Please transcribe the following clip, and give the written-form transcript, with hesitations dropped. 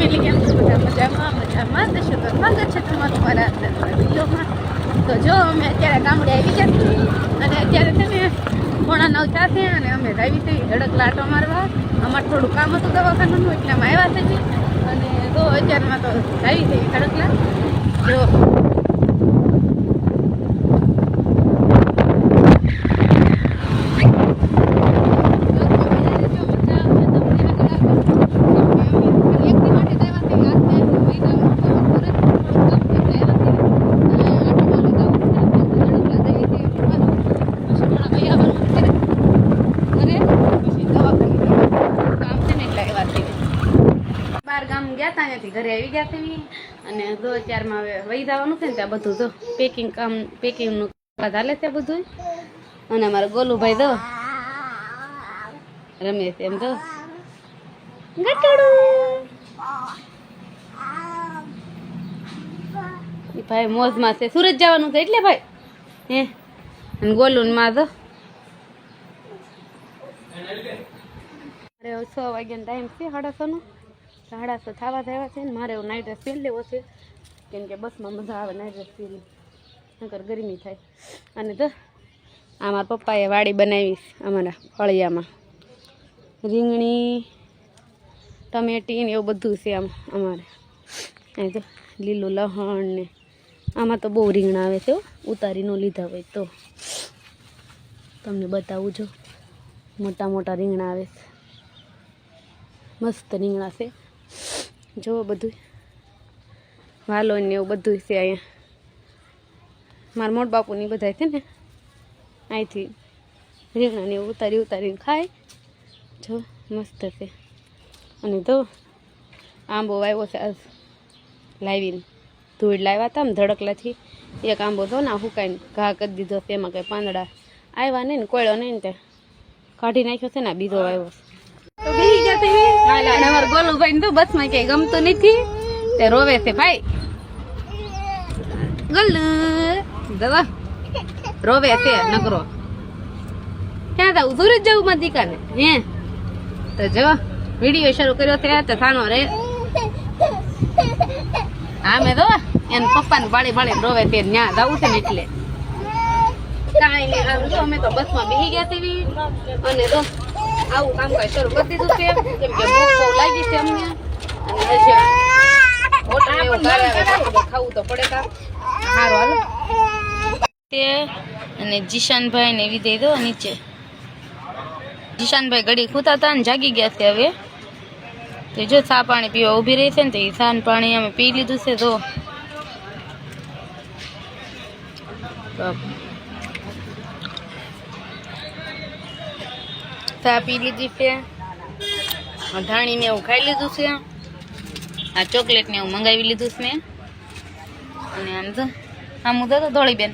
Family કેમ છો? બધા મજામાં તો સ્વાગત છે તમારું મારા વિડીયોમાં. તો જો અમે અત્યારે ગામડે આવી ગયા છીએ અને અત્યારે છે ને 9:30 થશે અને અમે આવી છીએ હડક લાટો મારવા. અમારે થોડું કામ હતું દવાખાનાનું એટલે અમે આવ્યા છીએ અને તો અત્યારમાં તો આવી છીએ હડકલા. જો ઘરે આવી ગયા છે અને 2-4 હવે વહી જવાનું છે ને ત્યાં બધું જો પેકિંગનું ચાલે છે બધું. અને અમારા ગોલુભાઈ તો રમે છે એમ તો ભાઈ મોજમાં છે. સુરત જવાનું છે એટલે ભાઈ હે અને ગોલું માં તો 6 વાગ્યાનો ટાઈમ છે 6:30 થવા થયા છે ને મારે એવું નાઇટ ડ્રેસ પહેરી લેવો છે કેમ કે બસમાં મજા આવે નાઇટ ડ્રેસ પહેરી નકર ગરમી થાય. અને તો આ મારા પપ્પાએ વાડી બનાવી અમારા ફળિયામાં રીંગણી ટમેટી ને એવું બધું છે આમ અમારે. અહીં તો લીલું લહણ ને આમાં તો બહુ રીંગણા આવે છે ઉતારી ન લીધા હોય તો તમને બતાવું જો મોટા મોટા રીંગણા આવે છે મસ્ત રીંગણા છે જો બધું વાલો ને એવું બધું છે અહીંયા. મારા મોટ બાપુની બધા છે ને અહીંથી રીંગણાને એવું ઉતારીને ખાય જો મસ્ત છે. અને તો આંબો વાવ્યો છે આજ લાવીને ધૂળ લાવ્યા હતા ને ધડકલાથી એક આંબો તો ના હુકાઈને ઘા કરી દીધો છે એમાં કંઈ પાંદડા આવ્યા નહીં ને કોયડો નહીં ને ત્યાં કાઢી નાખ્યો છે ને બીજો વાવ્યો તો બેસી ગયા છે. અમારા ગોલુભાઈ તો બસમાં ક્યાંય ગમતું નથી તે રોવે છે ભાઈ ગોલુ દવા રોવે છે નકરો. ક્યાં જાવ? સુરત જવું માં દીકાને હે તો જો વિડીયો શરૂ કર્યો છે તો થાનો રે હા મેં તો એને પપ્પાને બાળી રોવે છે ત્યાં જવું છે ને એટલે કાંઈ નહીં. આમ જો અમે તો બસમાં બેસી ગયા છે અને તો આવું કામકાજ શરૂ કરી દીધું છે કેમ કે બહુ લાગી છે અમને અને હજી હોટલ એવું ખાવું તો પડે કા સારું હાલો તે. અને જીશાનભાઈ ને વિદય દો નીચે. જીશાનભાઈ ઘડી ખૂતા હતા ને જાગી ગયા છે હવે. તો જો ચા પાણી પીવા ઊભી રહી છે ને તો એ ચા પાણી અમે પી લીધું છે. તો ચા પી લીધી છે ધાણી ને એવું ખાઈ લીધું છે. આ ચોકલેટ ને એવું મંગાવી લીધું છે મેં. અને આમ તો આમ તો ધોળી બેન